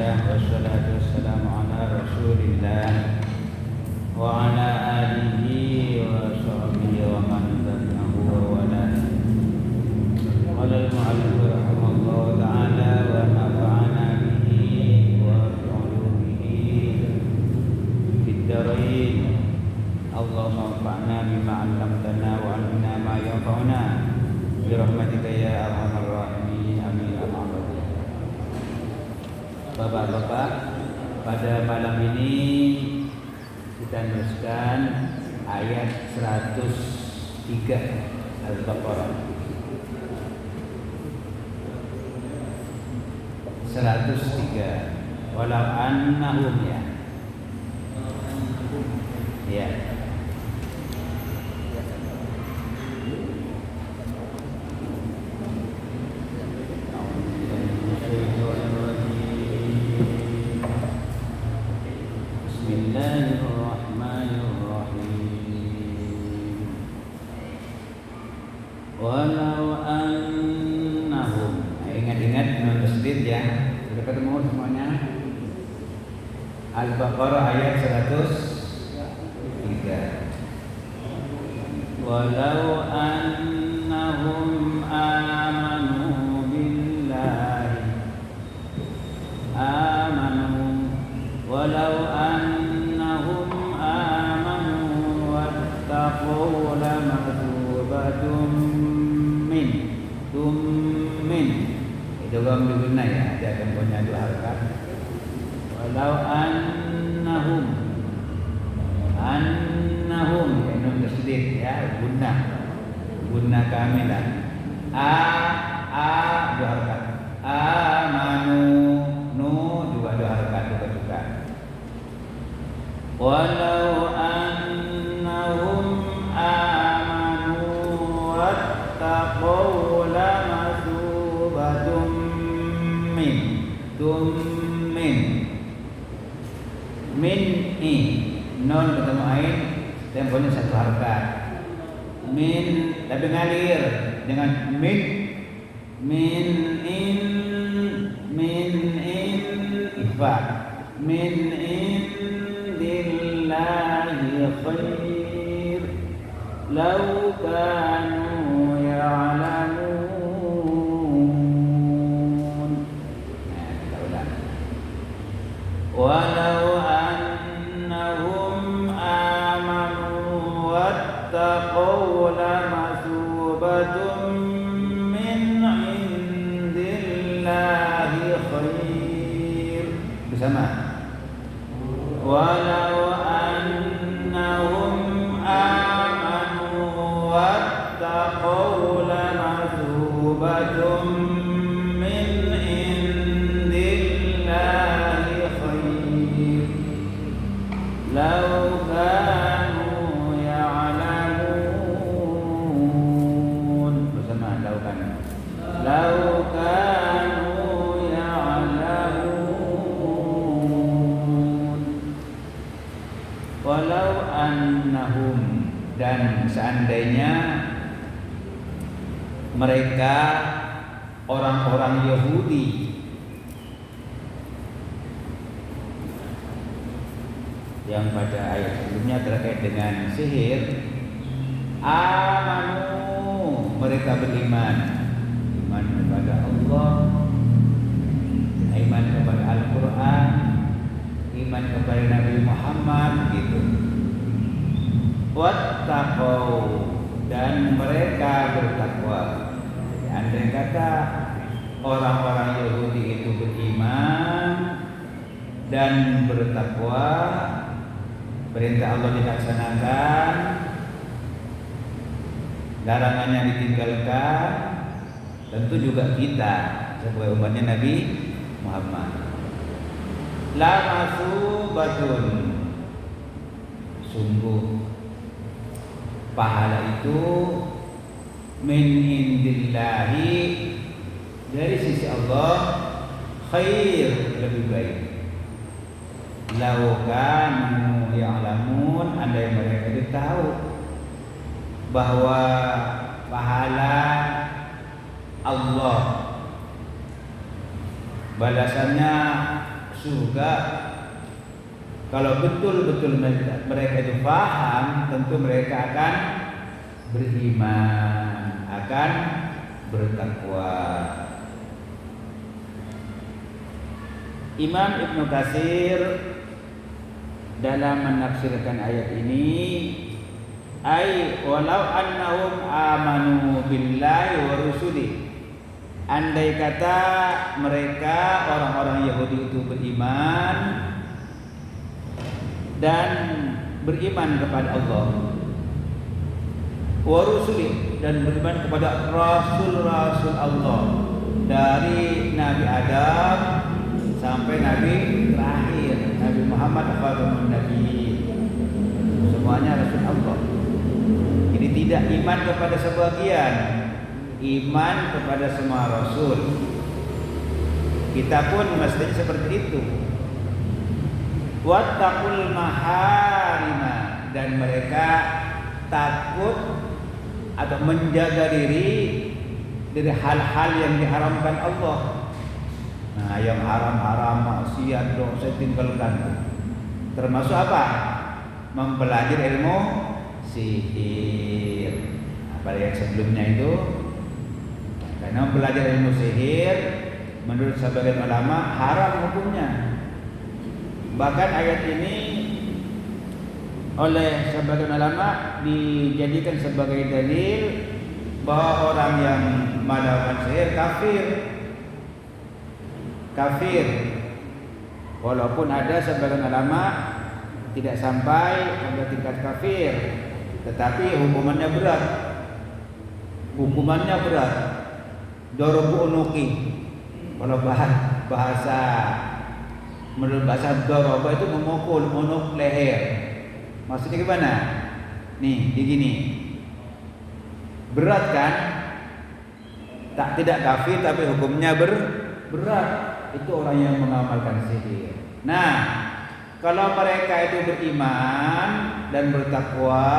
Alhamdulillah wassalatu wassalamu ala Rasulillah wa ala alihi wa sahbihi wa man tabi'ahu wa wala. Qala al-mu'allif rahimahullah ta'ala wa nafa'ana bihi wa bi'ulumihi fid dharain. Allahumma anfa'na bima 'allamtana wa 'allimna ma yanfa'una bi rahmatika ya arhamar rahimin. Amin ya rabbal alamin. Bapak-bapak, pada malam ini kita meneruskan ayat 103 Al-Baqarah. 103. Walau annahum ya. Walau annahum, ingat-ingat nun tasdid ya. Sudah ketemu semuanya? Al-Baqarah ayat 103. Walau annahum amanu billahi walau annahum amanu wattaqu lamathubatun min itu gam diguna ya, dia akan punya dua harakat. Walau annahum nun tasdid ya, guna kamilah dua harakat, amanu nu dua harakat juga. Walau annahum amanu wattaqu lamathubatun min non ketemu ain temponya satu harakat, min tapi ngalir dengan min ifa min indillahi khair law kanu ya'lamun. Walau annahum amanu wattaqu lamathubatun min indillahi khair. Bersama. Walau annahum amanu wattaqu lamathubatun min indillahi khair law kanu ya'lamun. Bersama law kanu ya'lamun. Walau annahum, dan seandainya mereka orang-orang Yahudi yang pada ayat sebelumnya terkait dengan sihir, amanu, mereka beriman, iman kepada Allah, iman kepada Al-Quran, iman kepada Nabi Muhammad gitu. Wattaqu, dan mereka bertakwa. Andai kata orang-orang Yahudi itu beriman dan bertakwa, perintah Allah dilaksanakan, larangannya ditinggalkan, tentu juga kita sebagai umatnya Nabi Muhammad. Lamathubatun, sungguh pahala itu min indillahi, dari sisi Allah, khair, lebih baik. Lau kanu ya'lamun, andai mereka itu tahu bahwa pahala Allah balasannya surga. Kalau betul-betul mereka itu paham, tentu mereka akan beriman, akan bertakwa. Imam Ibnu Katsir dalam menafsirkan ayat ini, ai walau annahum amanu billahi wa rusuli, andai kata mereka orang-orang Yahudi itu beriman dan beriman kepada Allah, wa rusuli, dan beriman kepada rasul-rasul Allah dari Nabi Adam sampai Nabi terakhir, Nabi Muhammad khatamun Nabi, semuanya rasul Allah. Jadi tidak iman kepada sebagian, iman kepada semua rasul. Kita pun mestinya seperti itu. Wattaqul maharima, dan mereka takut atau menjaga diri dari hal-hal yang diharamkan Allah. Nah, yang haram-haram, maksiat, dosa tinggalkan. Termasuk apa? Mempelajari ilmu sihir. Pada yang sebelumnya itu, karena mempelajari ilmu sihir menurut sebagian ulama haram hukumnya. Bahkan ayat ini oleh sebagian ulama dijadikan sebagai dalil bahwa orang yang melakukan sihir kafir. Walaupun ada sebagian ulama tidak sampai pada tingkat kafir, tetapi hukumannya berat. Dorobu unuki. Kalau bahasa menurut bahasa doroba itu memukul unuk leher. Maksudnya gimana? Nih, begini. Berat kan? Tidak kafir tapi hukumnya berat. Itu orang yang mengamalkan sihir. Nah, kalau mereka itu beriman dan bertakwa,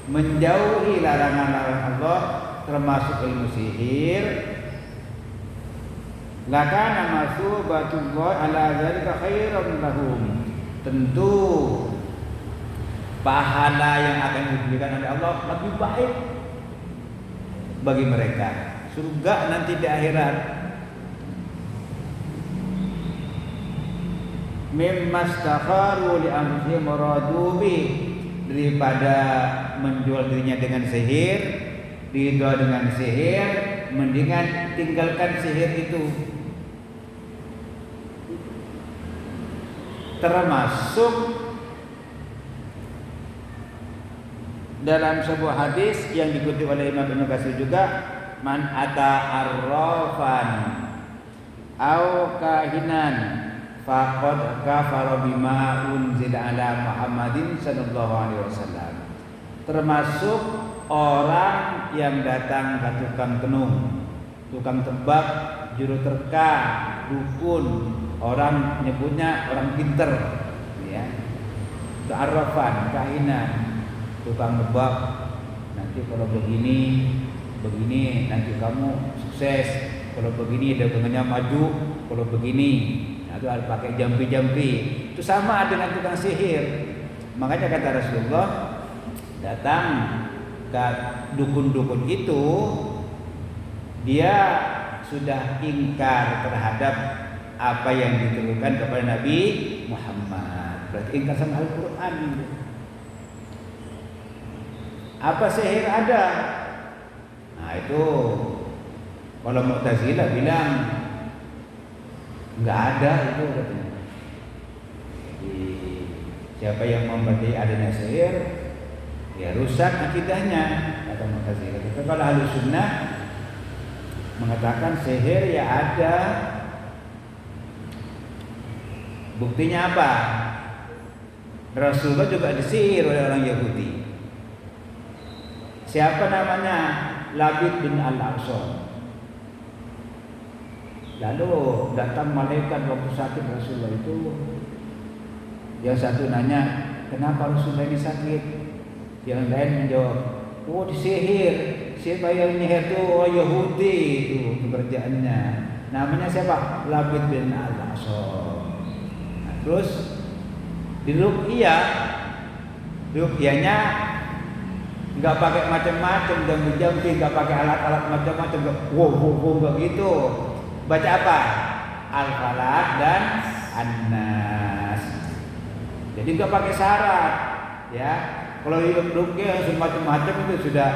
menjauhi larangan-larangan Allah termasuk ilmu sihir, lakana masubatullah ala dzalika khairan lahum. Tentu pahala yang akan diberikan oleh Allah lebih baik bagi mereka. Surga nanti di akhirat. Mimma stakharu li anfusihim maradubi, daripada menjual dirinya dengan sihir, dijual dengan sihir, mendingan tinggalkan sihir itu. Termasuk dalam sebuah hadis yang dikutip oleh Imam Ibnu Katsir juga, man ata arrafan au kahinan faqad kafara bima unzila ala Muhammadin sallallahu alaihi wasallam. Termasuk orang yang datang ke tukang tenung, tukang tebak, juru terka, dukun, orang nyebutnya orang pinter, ya. Arrafan, kahinan, tukang tebak. Nanti kalau begini, nanti kamu sukses. Kalau begini dagangannya maju. Kalau begini, nah, itu harus pakai jampi-jampi. Itu sama dengan tukang sihir. Makanya kata Rasulullah, datang ke dukun-dukun itu, dia sudah ingkar terhadap apa yang ditujukan kepada Nabi Muhammad. Berarti ingkar sama Al-Quran. Apa sihir ada? Nah itu kalau Mu'tazilah bilang nggak ada itu katanya. Jadi siapa yang mempercayai adanya sihir, ya rusak akidahnya, kata Mu'tazilah. Tapi kalau Ahlus Sunnah mengatakan sihir ya ada. Buktinya apa? Rasulullah juga disihir oleh orang Yahudi. Siapa namanya? Labid bin Al-Aqsa. Lalu datang malaikat waktu sakit Rasulullah itu. Yang satu nanya, kenapa Rasulullah ini sakit? Yang lain menjawab, oh disihir. Siapa yang nyihir itu? Oh Yahudi itu pekerjaannya. Namanya siapa? Labid bin Al-Asam. Nah, terus di ruqyahnya nggak pakai macam-macam, jambi-jambi, nggak pakai alat-alat macam-macam, nggak gitu. Baca apa? Al-Falaq dan An-Nas. Jadi nggak pakai syarat, ya. Kalau ruqyah semacam-macam itu sudah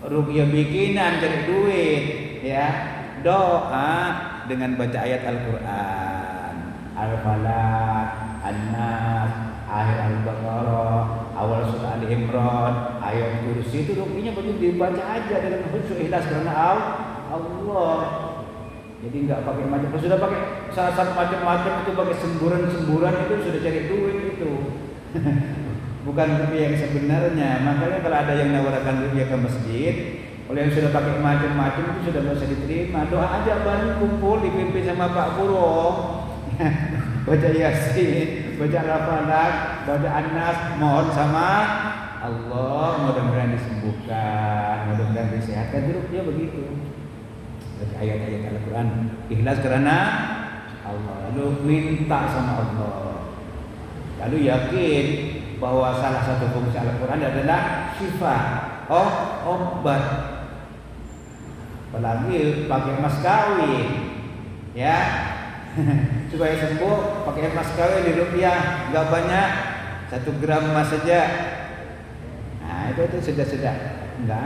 ruqyah bikinan, cari duit, ya. Doa dengan baca ayat Al-Quran, Al-Falaq, An-Nas, akhir Al-Baqarah, awal surah Ali Imran, ayat kursi, itu ruqyahnya begitu dibaca aja dengan khusyuk ikhlas karena Allah. Jadi nggak pakai macam, kalau sudah pakai syarat macam-macam itu pakai semburan-semburan itu sudah cari duit itu. Bukan ruqyah yang sebenarnya. Makanya kalau ada yang nawarkan ruqyah ke masjid, kalau yang sudah pakai macam-macam itu sudah bisa diterima. Doa aja bareng kumpul dipimpin sama Pak Guru. Baca Yasin, baca Al-Falaq, baca An-Nas, mohon sama Allah mudah-mudahan disembuhkan, mudah-mudahan disehatkan. Ruqyah begitu. Baca ayat-ayat Al-Quran ikhlas karena Allah, lalu minta sama Allah, lalu yakin bahwa salah satu fungsi Al-Quran adalah syifa, obat. Apalagi pakai emas kawin, ya. Supaya sembuh pakai emas kawin di ruqyah, nggak banyak, 1 gram emas saja. Nah itu sudah nggak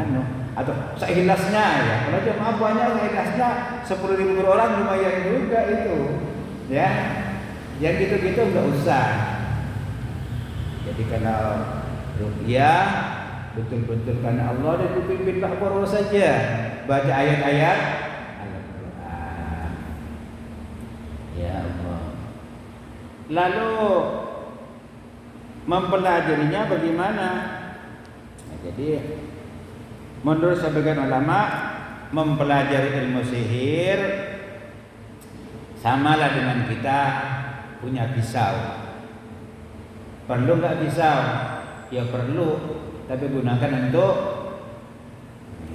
atau seikhlasnya, ya. Kalau jemaah banyak seikhlasnya 10.000 orang lumayan juga itu, ya. Yang gitu-gitu nggak usah. Jadi kalau ruqyah betul-betul karena Allah dan dipimpin Pak Guru saja, baca ayat-ayat Al-Quran. Ya Allah. Lalu mempelajarinya bagaimana? Nah, jadi menurut sebagian ulama mempelajari ilmu sihir samalah dengan kita punya pisau. Perlu nggak pisau? Ya perlu, tapi gunakan untuk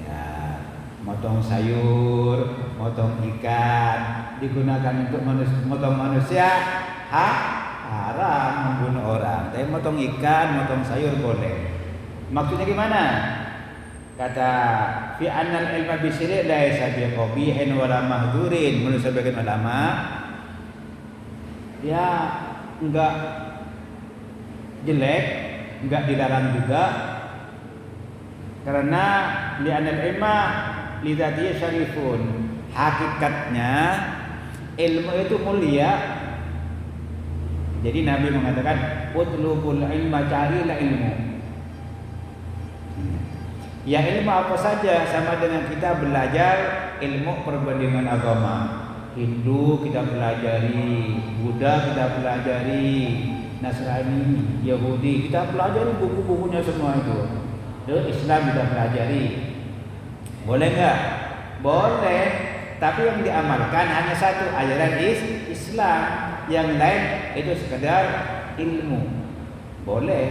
ya motong sayur, motong ikan. Digunakan untuk motong manusia, haram membunuh orang. Tapi motong ikan, motong sayur boleh. Maksudnya gimana? Kata fi annal ilma bisiri laisa bi qabihin wala mahdurin. Menurut sebagian ulama ya enggak jelek, enggak dilarang juga, karena li'anal ilma lidzatihi syarifun. Hakikatnya ilmu itu mulia. Jadi Nabi mengatakan utlubul ilma, carilah ilmu. Ya ilmu apa saja, sama dengan kita belajar ilmu perbandingan agama. Hindu kita pelajari, Buddha kita pelajari, Nasrani, Yahudi kita pelajari buku-bukunya semua itu. Dan Islam kita pelajari. Boleh enggak? Boleh. Tapi yang diamalkan hanya satu, ajaran Islam. Yang lain itu sekedar ilmu. Boleh.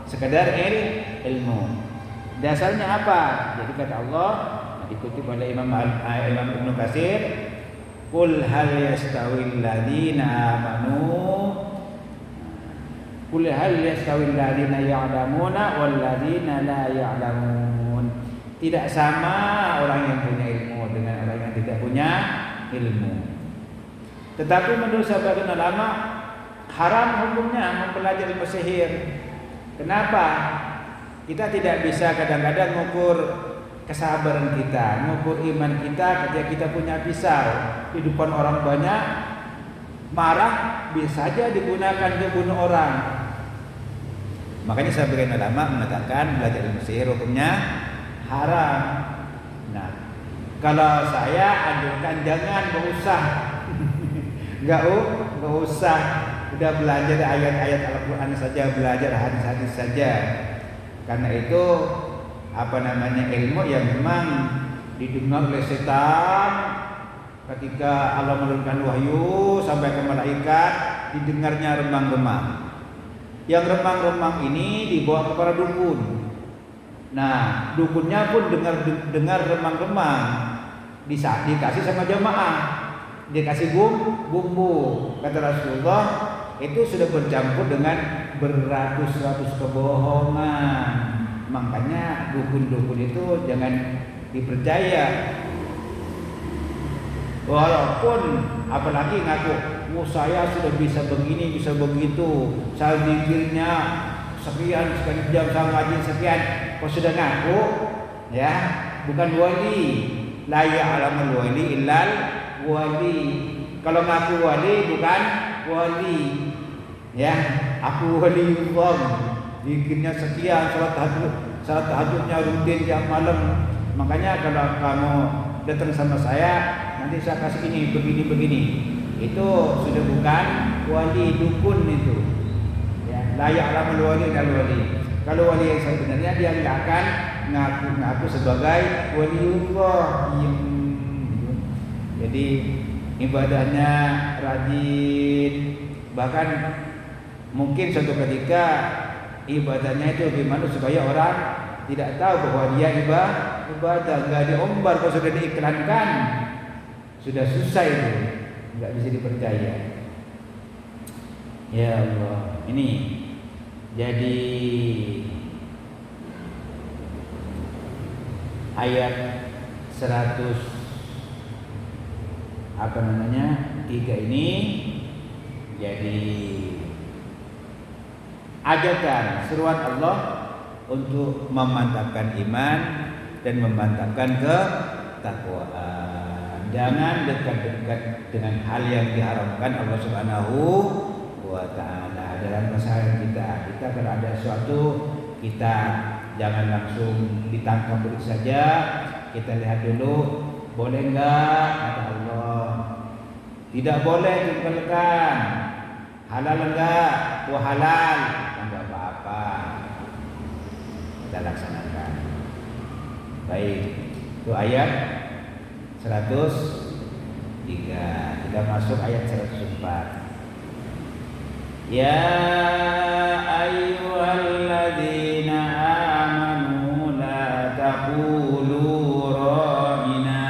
Sekedar ilmu. Dasarnya apa? Jadi kata Allah, dikutip oleh Imam Ibnu Katsir, "Qul hal yastawil ladzina amanu Qul hal yastawil ladzina ya'lamuna wal ladzina la ya'lamun." Tidak sama orang yang punya ilmu dengan orang yang tidak punya ilmu. Tetapi menurut sebagian ulama haram hukumnya mempelajari ilmu sihir. Kenapa? Kita tidak bisa kadang-kadang mengukur kesabaran kita, mengukur iman kita ketika kita punya pisau di depan orang banyak, marah bisa saja digunakan untuk bunuh orang. Makanya sebagian ulama mengatakan belajar ilmu sihir hukumnya haram. Nah, kalau saya anjurkan jangan, nggak usah, udah belajar ayat-ayat Al-Quran saja, belajar hadis-hadis saja. Karena itu ilmu yang memang didengar oleh setan ketika Allah menurunkan wahyu sampai ke malaikat, didengarnya remang-remang. Yang remang-remang ini dibawa kepada dukun. Nah, dukunnya pun dengar remang-remang. dikasih sama jamaah, dikasih bumbu. Kata Rasulullah, itu sudah bercampur dengan beratus-ratus kebohongan. Makanya dukun-dukun itu jangan dipercaya. Walaupun apalagi ngaku, saya sudah bisa begini, bisa begitu, saya mikirnya sekian jam, saya ngaji sekian. Kau sudah ngaku, ya, bukan wali. La ya'lamul wali illal wali. Kalau ngaku wali bukan wali. Ya, aku waliullah. Bikinnya sekian, salat tahajudnya rutin tiap malam. Makanya kalau kamu datang sama saya, nanti saya kasih ini begini. Itu sudah bukan wali, dukun itu. Ya, la ya'lamul wali illal wali. Kalau wali yang sebenarnya dia enggak akan ngaku sebagai waliullah. Jadi ibadahnya rajin, bahkan mungkin suatu ketika ibadahnya itu gimana supaya orang tidak tahu bahwa dia ibadah, enggak diombar. Kalau sudah diiklankan sudah susah, itu enggak bisa dipercaya. Ya Allah, ini jadi ayat 3 ini jadi ajakan seruan Allah untuk memantapkan iman dan memantapkan ketakwaan. Jangan dekat-dekat dengan hal yang diharamkan Allah Subhanahu wa ta'ala dalam keseharian kita. Kita kalau ada sesuatu, kita jangan langsung ditangkap begitu saja. Kita lihat dulu, boleh enggak kata Allah. Tidak boleh dipelkan. Halal enggak? Wah halal, enggak apa-apa. Kita laksanakan. Baik, itu ayat 103. Kita masuk ayat 104. Ya ayyuhalladzina amanu la taqulu ra'ina.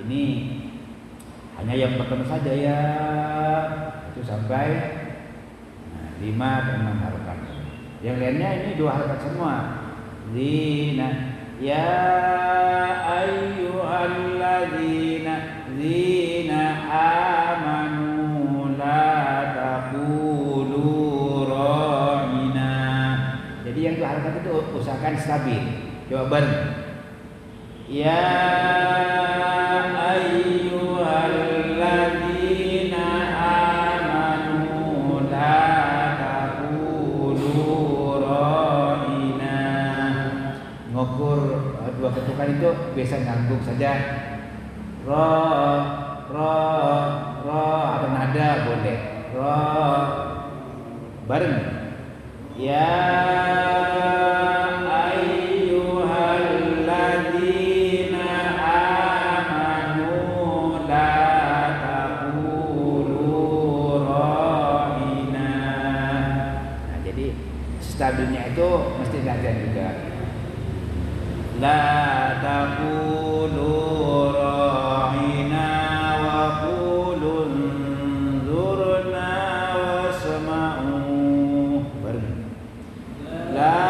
Ini hanya yang pertama saja ya, itu sampai 5 dan 6 harakat. Yang lainnya ini 2 harakat semua. Zina ya ayyuhalladzina zina amanu la taqulu ra'ina. Jadi yang 2 harakat itu usahakan stabil. Coba bareng. Ya ayyuhalladzina amanu la taqulu ra'ina. Ngukur 2 ketukan itu biasa nyambung saja. Atau nada boleh. Bareng. Ya ayyuhalladzina amanu la taqulu ra'ina. Nah, jadi stabilnya itu mesti belajar juga. La taqulu ra'ina wa qulu unzurna wasma'u. Bareng. La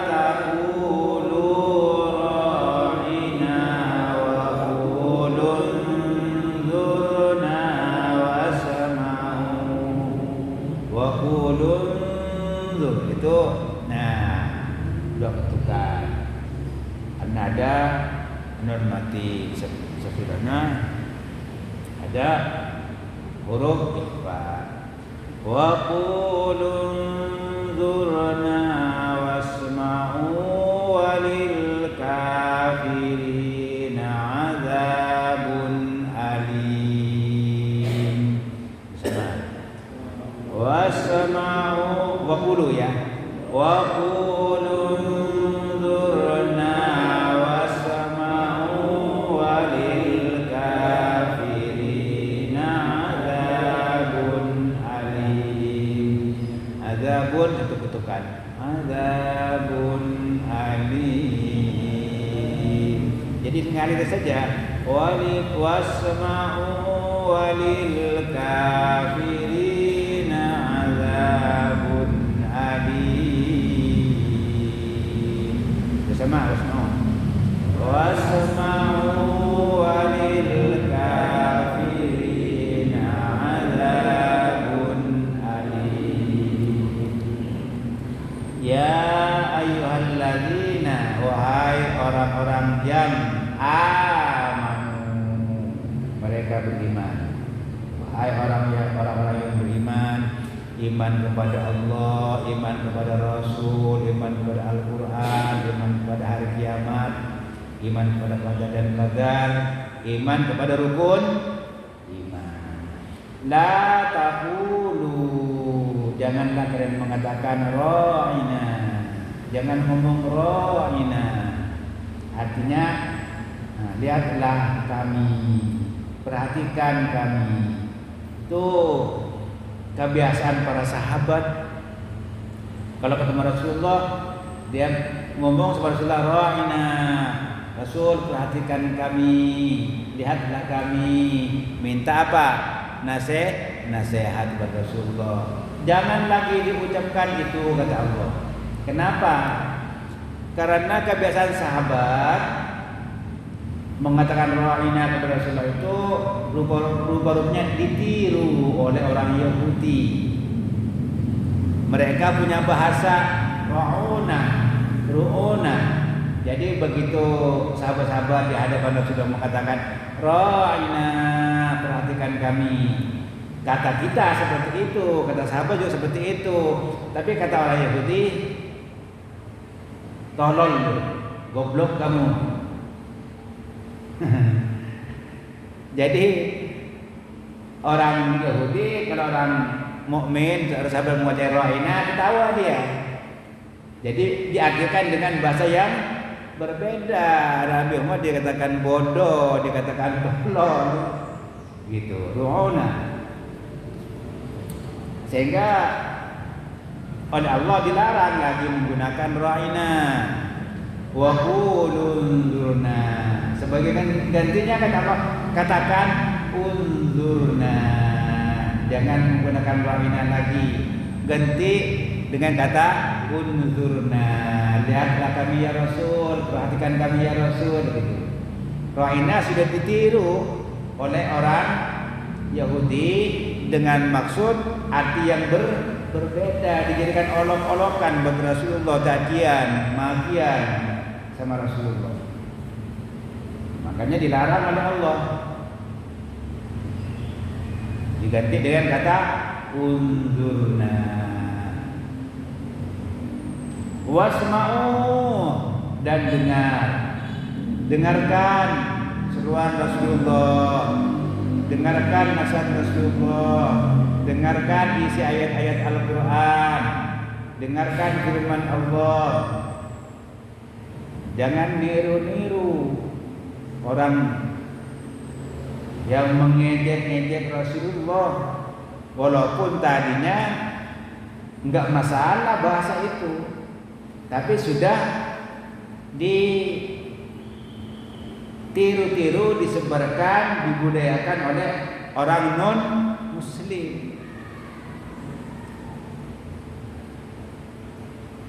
taqulu ra'ina wa qulu unzurna wasma'u. Wa qulu unzur itu nah 2 ketukan. Nada normatif sesudahnya ada huruf ikhfa. Wa qul unzurna wasma'u walil kafirina adzabun alim. Wasma'u wa qulu ya. Wa qulu untuk ketukan adzabun alim. Jadi mengalir saja. Wasma'u walil kafirina azabun alim. Bersama wasma'u walil kafirina azabun alim. Ya ayyuhalladzina, wahai orang-orang yang amanu, mereka beriman. Wahai orang-orang yang beriman, iman kepada Allah, iman kepada Rasul, iman kepada Al-Quran, iman kepada hari kiamat, iman kepada qadar dan qadar, iman kepada rukun iman. La taqulu, janganlah kalian mengatakan ra'ina, jangan ngomong ra'ina. Artinya, lihatlah kami, perhatikan kami. Tuh kebiasaan para sahabat. Kalau ketemu Rasulullah, dia ngomong sama Rasulullah, ra'ina, Rasul perhatikan kami, lihatlah kami. Minta apa? Nasihat kepada Rasulullah. Jangan lagi diucapkan itu, kata Allah. Kenapa? Karena kebiasaan sahabat mengatakan ra'ina kepada Rasulullah itu rupa-rupanya ditiru oleh orang Yahudi. Mereka punya bahasa ru'una. Jadi begitu sahabat-sahabat di hadapan Rasulullah mengatakan ra'ina, perhatikan kami, kata kita seperti itu, kata sahabat juga seperti itu. Tapi kata orang Yahudi, tolol, goblok kamu. Jadi orang Yahudi, kalau orang mukmin, sahabat membaca ra'ina, ketawa dia. Jadi diartikan dengan bahasa yang berbeda. Nabi Muhammad dikatakan bodoh, dikatakan tolol, gitu. Ru'una. Sehingga oleh Allah dilarang lagi menggunakan ra'ina. Wa qulu unzurna. Sebagai gantinya kan apa? Katakan unzurna. Jangan menggunakan ra'ina lagi. Ganti dengan kata unzurna. Lihatlah kami ya Rasul, perhatikan kami ya Rasul, gitu. Ra'ina sudah ditiru oleh orang Yahudi dengan maksud arti yang berbeda, dijadikan olok-olokan bagi Rasulullah, cacian, magian sama Rasulullah. Makanya dilarang oleh Allah. Diganti dengan kata unzurna. Wasma'u, dan dengarkan seruan Rasulullah, dengarkan nasihat Rasulullah, dengarkan isi ayat-ayat Al-Quran, dengarkan firman Allah. Jangan niru-niru orang yang mengejek-ejek Rasulullah, walaupun tadinya enggak masalah bahasa itu, tapi sudah ditiru-tiru, disebarkan, dibudayakan oleh orang non-muslim.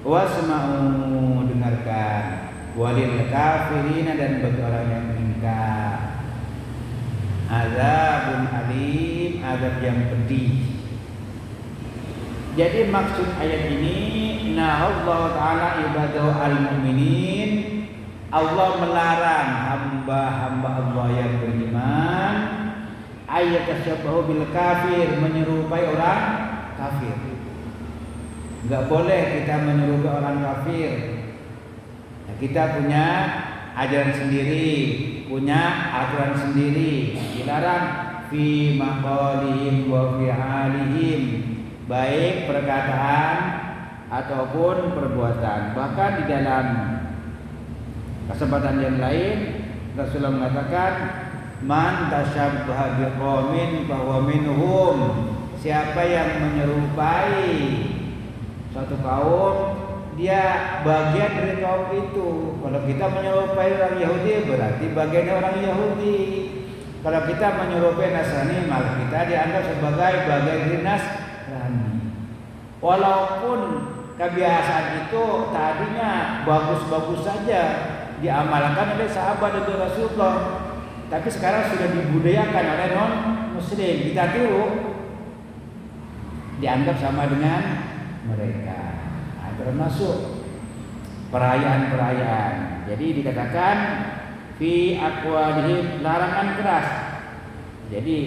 Wasma'u, dengarkan, walil kafirina, dan bagi orang yang ingkar, azabun alim, azab yang pedih. Jadi maksud ayat ini, Allah Ta'ala ibadahu al-mu'minin, Allah melarang hamba-hamba Allah yang beriman ayat tasyabahu bil kafir, menyerupai orang kafir. Enggak boleh kita menyerupai orang kafir. Nah, kita punya ajaran sendiri, punya aturan sendiri. Dilarang fi maqalihim wa fi halihim, baik perkataan ataupun perbuatan. Bahkan di dalam kesempatan yang lain Rasulullah mengatakan, man tasyabbaha biqaumin fahuwa minhum, siapa yang menyerupai suatu kaum, dia bagian dari kaum itu. Kalau kita menyerupai orang Yahudi berarti bagian orang Yahudi. Kalau kita menyerupai Nasrani maka kita dianggap sebagai bagian dari Nasrani. Walaupun kebiasaan itu tadinya bagus-bagus saja diamalkan oleh sahabat dan Rasulullah, tapi sekarang sudah dibudayakan oleh non-Muslim. Kita tiru, dianggap sama dengan mereka. Nah, termasuk perayaan-perayaan. Jadi dikatakan fi aqwalihim, larangan keras. Jadi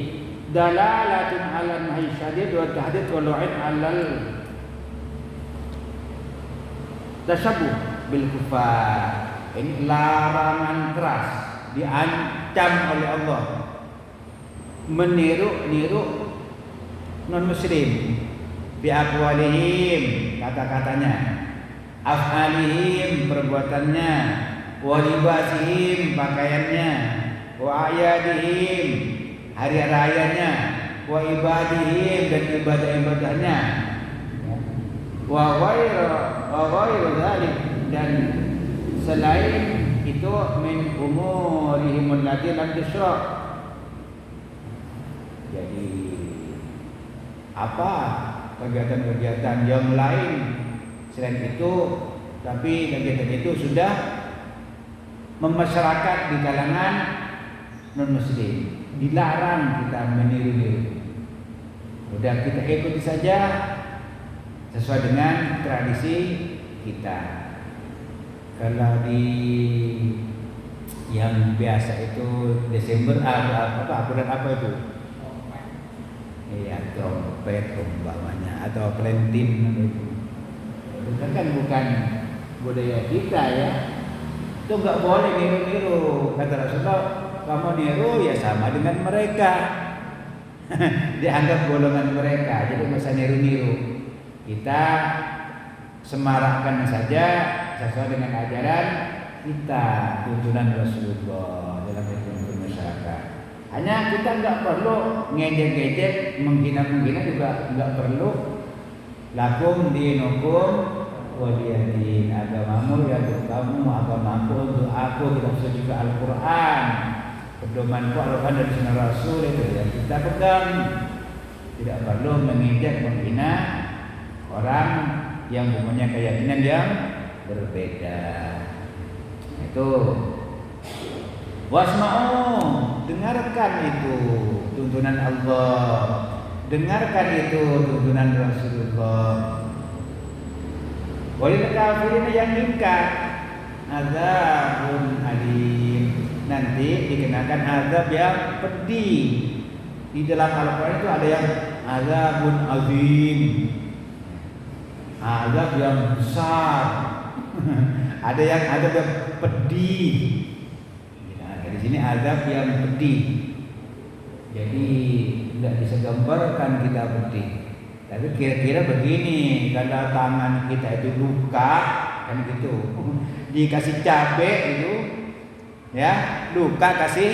dalalatun 'ala nahy syadid wa tahdid wa lu'in 'alal tashabbuh bil kufar. Ini larangan keras, diancam oleh Allah meniru-niru non-muslim bi aqwalihim, kata-katanya, af'alihim, perbuatannya, wa libasihim, pakaiannya, wa ayadihim, hari rayanya, wa ibadihim, dan ibadah-ibadahnya, wa ghairu dzalik, dan selain itu min umurihim allati lam tusra'. Jadi apa kegiatan-kegiatan yang lain selain itu, tapi kegiatan itu sudah memasyarakat di kalangan non-muslim, dilarang kita meniru-niru. Udah kita ikuti saja sesuai dengan tradisi kita. Kalau di yang biasa itu Desember bulan apa itu? Iya, trompet umpamanya atau pelentin itu. Itu kan bukan budaya kita ya. Itu nggak boleh niru-niru. Kata Rasulullah, kamu niru ya sama dengan mereka. Dianggap golongan mereka. Jadi nggak usah niru-niru. Kita semarakkan saja sesuai dengan ajaran kita, tuntunan Rasulullah dalam hidup masyarakat. Hanya kita nggak perlu ngejek-ngejek, menghina-menghina juga nggak perlu. Lakum dinukum waliyadin, agamamu ya untuk kamu, agamaku untuk aku. Kita sudah juga Al-Quran, pedomanku Al-Quran dan Sunnah Rasul, itu yang kita pegang. Tidak perlu mengejek, menghina orang yang mempunyai keyakinan yang berbeda. Itu wasma'u, dengarkan itu tuntunan Allah, dengarkan itu tuntunan Rasulullah. Walil kafirin, yang ingkar, azabun alim, nanti dikenakan azab yang pedih. Di dalam Al-Quran itu ada yang azabun azim, azab yang besar. Ada yang azab yang pedih. Nah, di sini azab yang pedih. Jadi tidak bisa gambarkan kita pedih. Tapi kira-kira begini, kalau tangan kita itu luka, kan gitu, dikasih cabai itu, ya, luka kasih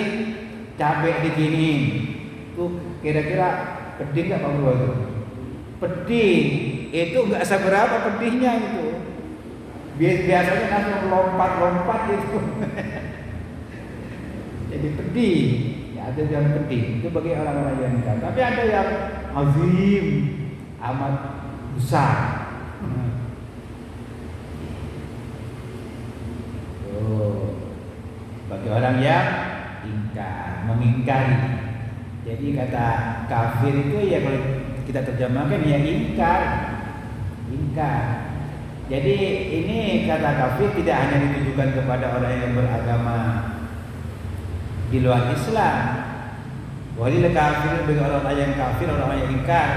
cabai diginiin, itu kira-kira pedih nggak Pak Bro itu? Pedih, itu nggak seberapa pedihnya itu. Biasanya langsung lompat-lompat itu. Jadi pedih, ya, ada yang pedih. Itu bagi orang-orang yang ingkar. Tapi ada yang azim, amat besar. Bagi orang yang ingkar, mengingkari. Jadi kata kafir itu ya kalau kita terjemahkan ya ingkar. Jadi ini kata kafir tidak hanya ditujukan kepada orang yang beragama di luar Islam. Walil kafir, bagi orang yang kafir, orang yang ingkar.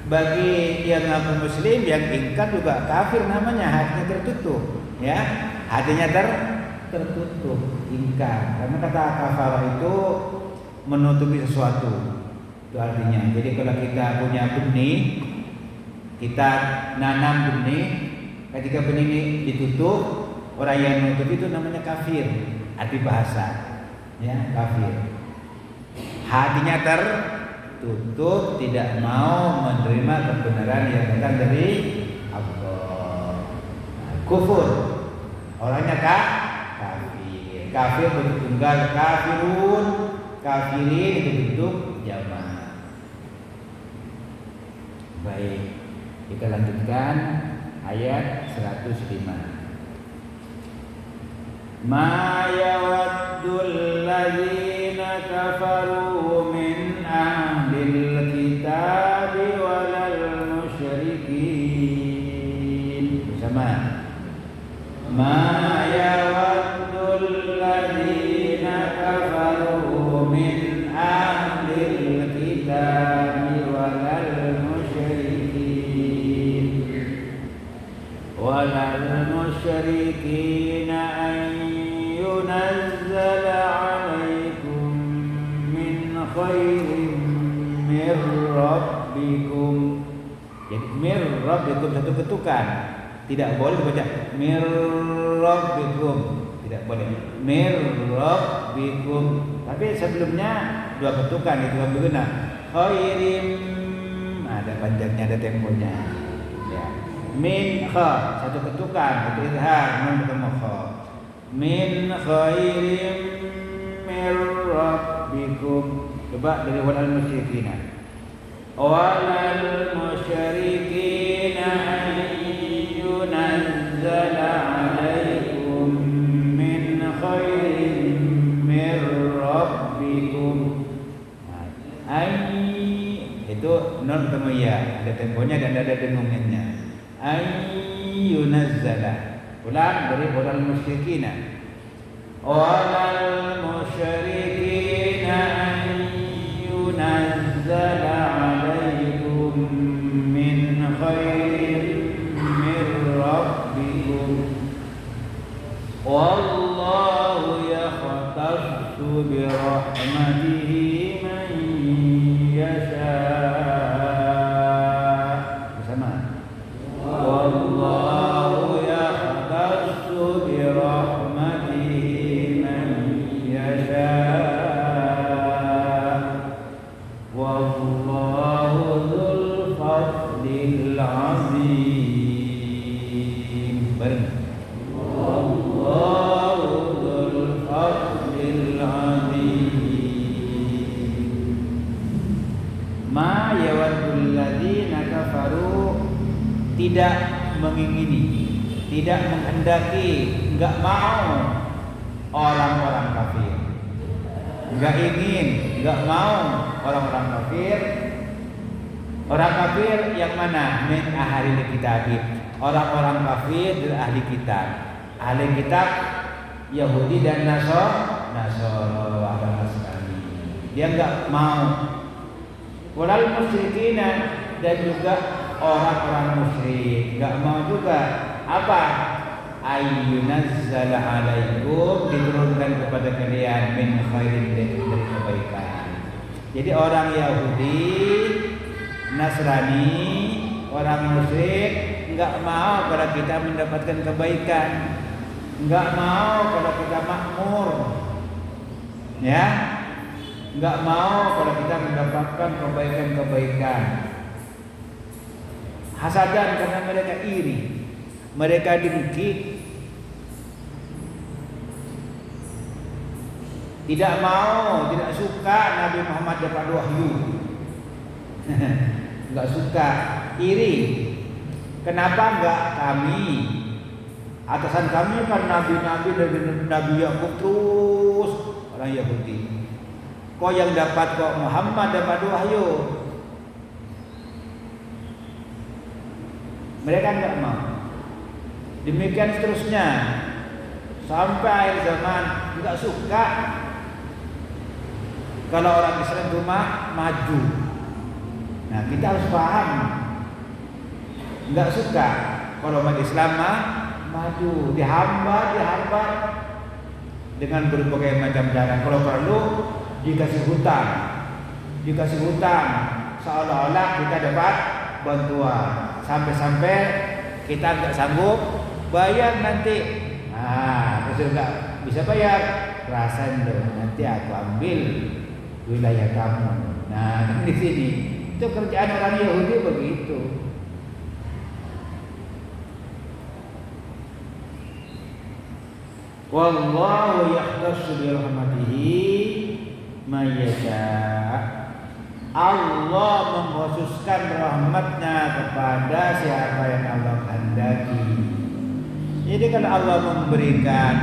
Bagi yang ngaku muslim, yang ingkar juga kafir namanya, hatinya tertutup, ya, hatinya tertutup, ingkar. Karena kata kafar itu menutupi sesuatu. Itu artinya. Jadi kalau kita punya benih, kita nanam benih, ketika benih ini ditutup, orang yang menutup itu namanya kafir. Arti bahasa, ya, kafir. Hatinya tertutup, tidak mau menerima kebenaran yang datang dari Allah. Nah, kufur. Orangnya kafir. Kafir bentuk tunggal, kafirun, kafirin itu bentuk jamak. Baik, kita lanjutkan ayat 105. Ma yawaddul ladzina kafaru min ahlil kitabi walal musyrikin. Bersama. Ma yawaddul ladzina kafaru min ahlil kitabi walal musyrikin an yunazzala alaikum min khairin mir rabbikum. Jadi mir rabbikum satu ketukan, tidak boleh baca mir rabbikum, tidak boleh mir rabbikum. Tapi sebelumnya dua ketukan itu berguna. Khairim ada panjangnya, ada temponya. Ya. Min kha satu ketukan, itu izhar nun ketemu kha. Min khairim mir rabbikum. Coba dari walal musyrikina. Walal musyrikina an yunazzala alaikum min khairin mir rabbikum. Itu nun ketemu ya, ada temponya dan ada dengungannya. Yunazzala. Ulang dari walal musyrikina. Walal musyrikina an yunazzala alaikum min khairin mir rabbikum. Wallahu yakhtassu bi rahmatihi man yasha. Wallahu yakhtassu bi rahmatihi man yasha. Wallahu dzul fadlil azim. Bareng. Wallahu dzul fadlil azim. Ma yawaddul ladzina kafaru, tidak mengingini, tidak menghendaki, enggak mau orang-orang kafir. Enggak ingin, enggak mau orang-orang kafir. Orang kafir yang mana? Min ahli kitab. Orang-orang kafir dari ahli kitab. Ahli kitab Yahudi dan Nasrani. Dia enggak mau. Walal musyrikin, dan juga orang-orang musyrik enggak mau juga. Apa? Ayyunazzala alaikum, diturunkan kepada kalian min khairin, dari kebaikan. Jadi orang Yahudi, Nasrani, orang musyrik enggak mau kalau kita mendapatkan kebaikan, enggak mau kalau kita makmur, ya, enggak mau kalau kita mendapatkan kebaikan-kebaikan. Hasadan karena mereka iri, mereka dengki, tidak mau, tidak suka Nabi Muhammad dapat wahyu. Enggak suka, iri. Kenapa enggak kami? Atasan kami kan nabi-nabi dari Nabi Yakub terus orang Yahudi. Kok yang dapat kok Muhammad dapat wahyu? Mereka enggak mau. Demikian seterusnya sampai akhir zaman enggak suka kalau orang Islam itu maju. Nah, kita harus paham. Enggak suka kalau umat Islam maju, dihambat dengan berbagai macam cara. Kalau perlu dikasih hutang seolah-olah kita dapat bantuan, sampai kita enggak sanggup bayar nanti. Nah, terus enggak bisa bayar, rasain dong, nanti aku ambil wilayah kamu. Nah, di sini itu kerjaan orang Yahudi begitu. Wallahu yahtassu bi rahmatihi may yasha. Allah mengkhususkan rahmatnya kepada siapa yang Allah kehendaki. Jadi kalau Allah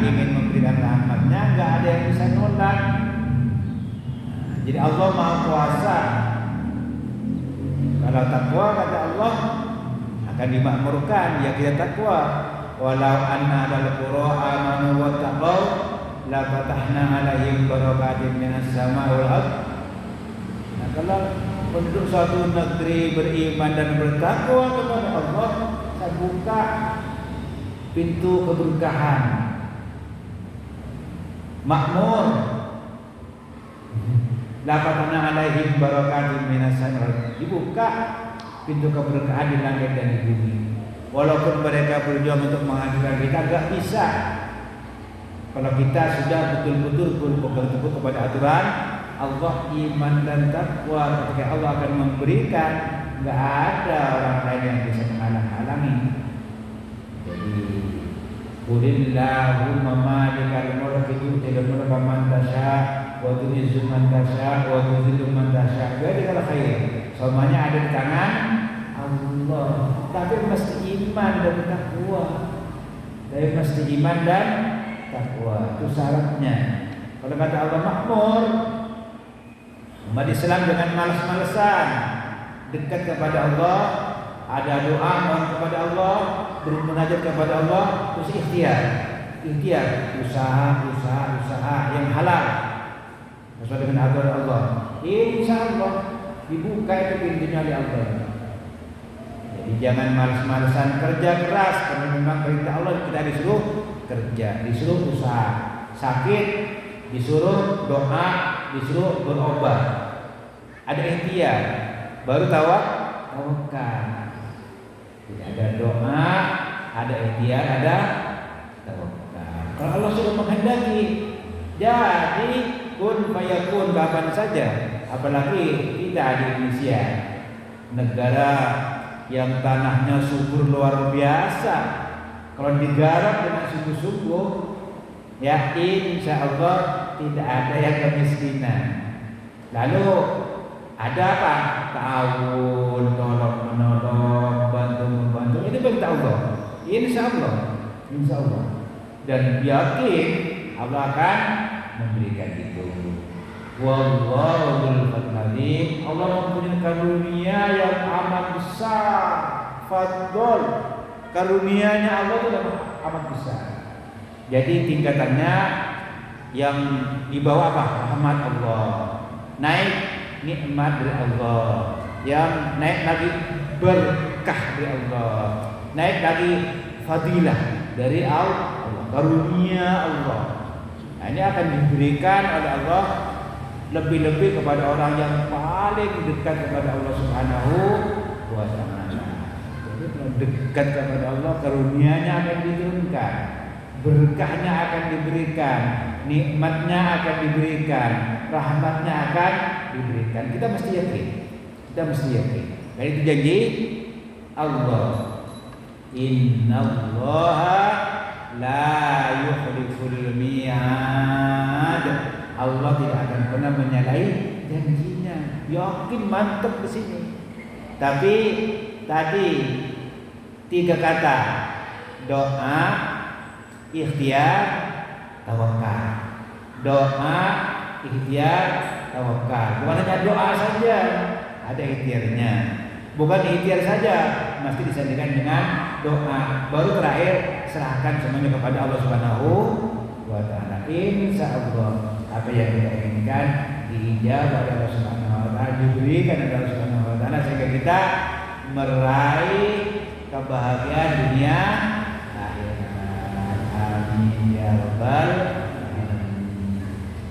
ingin memberikan rahmatnya, nggak ada yang bisa nolak. Jadi Allah Maha Kuasa. Kalau takwa kata Allah akan dimakmurkan, ya kita takwa. Walau anna al qura amanu wa taqaw la fatahna alaihim barakatin minas sama'i wal ardh. Nah, kalau penduduk suatu negeri beriman dan bertakwa kepada Allah, saya buka pintu keberkahan, makmur. La fatahna alaihim barakatin minas sama'i wal ardh. Dibuka pintu keberkahan di langit dan di bumi. Walaupun mereka berjuang untuk menghancurkan kita, gak bisa. Kalau kita sudah betul-betul berpegang teguh kepada aturan Allah, iman dan takwa, ketika Allah akan memberikan, gak ada orang lain yang bisa menghalang-halangi. Jadi Qulillahumma malikal mulki tu'til mulka man tasha wa tu'izzu man tasha wa tudhillu man tasha. Biyadikal khair. Semuanya ada di tangan Allah. Tapi mesti iman dan takwa. Itu syaratnya. Kalau kata Allah makmur, umat Islam dengan malas-malesan dekat kepada Allah, ada doa mohon kepada Allah, bermunajat kepada Allah, terus ikhtiar, usaha yang halal sesuai dengan aturan Allah. Insya Allah dibuka itu pintunya oleh Allah. Jadi jangan malas-malesan, kerja keras, karena memang perintah Allah kita disuruh kerja, disuruh usaha, sakit disuruh doa, disuruh berobat. Ada ikhtiar, baru tawakal. Jadi ada doa, ada ikhtiar, ada tawakal. Kalau Allah sudah menghendaki, jadi kun fayakun kapan saja. Apalagi kita di Indonesia, negara yang tanahnya subur luar biasa. Kalau digarap dengan sungguh-sungguh, ya insya Allah tidak ada yang kemiskinan. Lalu ada apa? Ta'awun, tolong-menolong, bantu-membantu. Ini perintah Allah. Insya Allah. Dan yakin Allah akan memberikan itu. Wallahul Fatihah. Allah mempunyai karunia yang amat besar. Fadl, karunianya Allah itu amat besar. Jadi tingkatannya yang di bawah apa? Rahmat Allah. Naik nikmat dari Allah. Yang naik lagi berkah dari Allah. Naik lagi fadilah dari Allah. Karunia Allah. Nah, ini akan diberikan oleh Allah lebih-lebih kepada orang yang paling dekat kepada Allah Subhanahu wa ta'ala. Jadi kalau dekat kepada Allah, karunia-Nya akan diturunkan, berkahnya akan diberikan, nikmatnya akan diberikan, rahmatnya akan diberikan. Kita mesti yakin. Dan itu janji Allah. Innallaha la yukhliful mi'ad. Allah tidak akan pernah menyalahi janjinya. Yakin, mantap di sini. Tapi tadi 3 kata: doa, ikhtiar, tawakal. Doa, ikhtiar, tawakal. Bukan hanya doa saja, ada ikhtiarnya. Bukan ikhtiar saja, mesti disandingkan dengan doa. Baru terakhir, serahkan semuanya kepada Allah Subhanahu wa ta'ala. Insya Allah apa yang kita inginkan diijabah oleh Allah Subhanahu wa ta'ala, diberikan oleh Allah Subhanahu wa ta'ala, sehingga kita meraih kebahagiaan dunia akhirat. Amin ya rabbal alamin.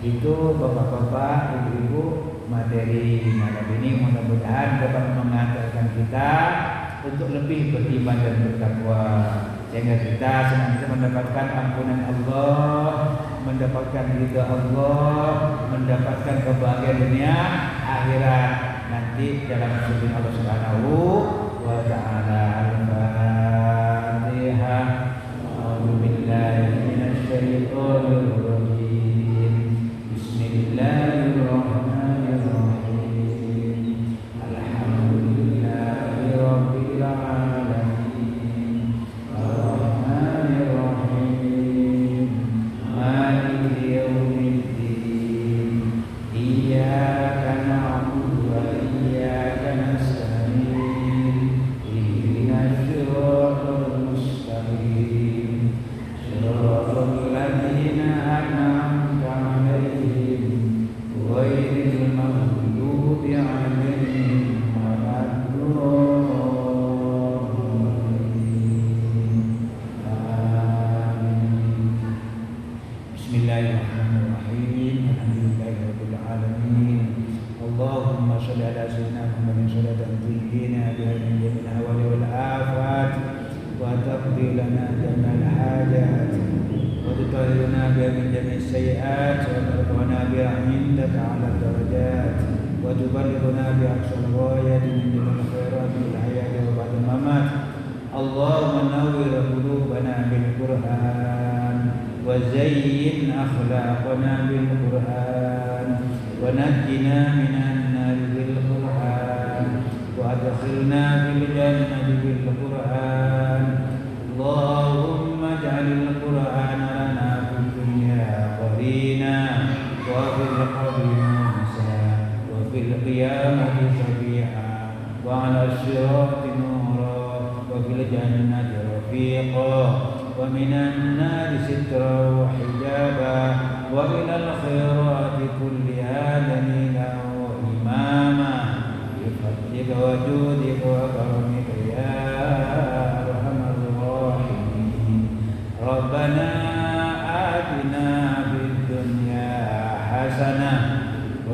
Itu bapak-bapak, ibu-ibu, materi malam ini mudah-mudahan dapat mengantarkan kita untuk lebih beriman dan bertakwa, sehingga kita senantiasa mendapatkan ampunan Allah, mendapatkan ridha Allah, mendapatkan kebahagiaan dunia akhirat nanti dalam surga Allah Subhanahu wa ta'ala. Al-Fatihah. A'udzu billahi minasy الشيطان الرجيم بسم الله الرحمن الرحيم الحمد لله رب العالمين الرحمن الرحيم مالك يوم الدين إياك نعبد وإياك نستعين اهدنا الصراط المستقيم صراط الذين أنعمت عليهم غير المغضوب عليهم ولا الضالين آمين بسم الله الرحمن الرحيم الحمد لله رب العالمين اللهم صل على سيدنا محمد صلاة تنجينا بها من جميع الأهوال والآفات وتقضي لنا جميع الحاجات وتطهرنا بها من جميع السيئات وترفعنا بها عندك على الدرجات وتبلغنا بأقصى الغايات من جميع الخيرات في الحياة وبعد الممات اللهم نور قلوبنا بالقرآن وزين أخلاقنا بالقرآن ونجنا من النار بالقرآن وأدخلنا في الجنة بالقرآن اللهم اجعل القرآن لنا في الدنيا قرينا وفي القبر موسى وفي القيامة شفيعا وعلى الصراط نورا وفي الجنة رفيقا ومن النار سترا وحجابا ومن الخيرات كلها دليلا وإماما بفضلك وجودك وكرمك يا أرحم الراحمين ربنا آتنا في الدنيا حسنة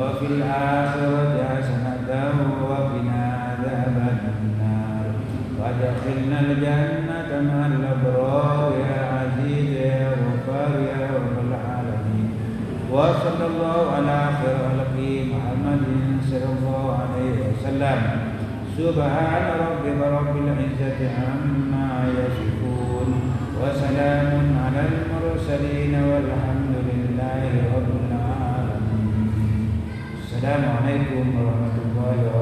وفي الآخرة حسنة وقنا عذاب النار وادخلنا الجنة مع الأبرار يا عزيز يا غفار يا رب العالمين وصلى الله على خير خلقه محمد صلى الله عليه وسلم سبحان ربك رب العزة عما يصفون وسلام على المرسلين والحمد لله رب العالمين السلام عليكم ورحمة الله وبركاته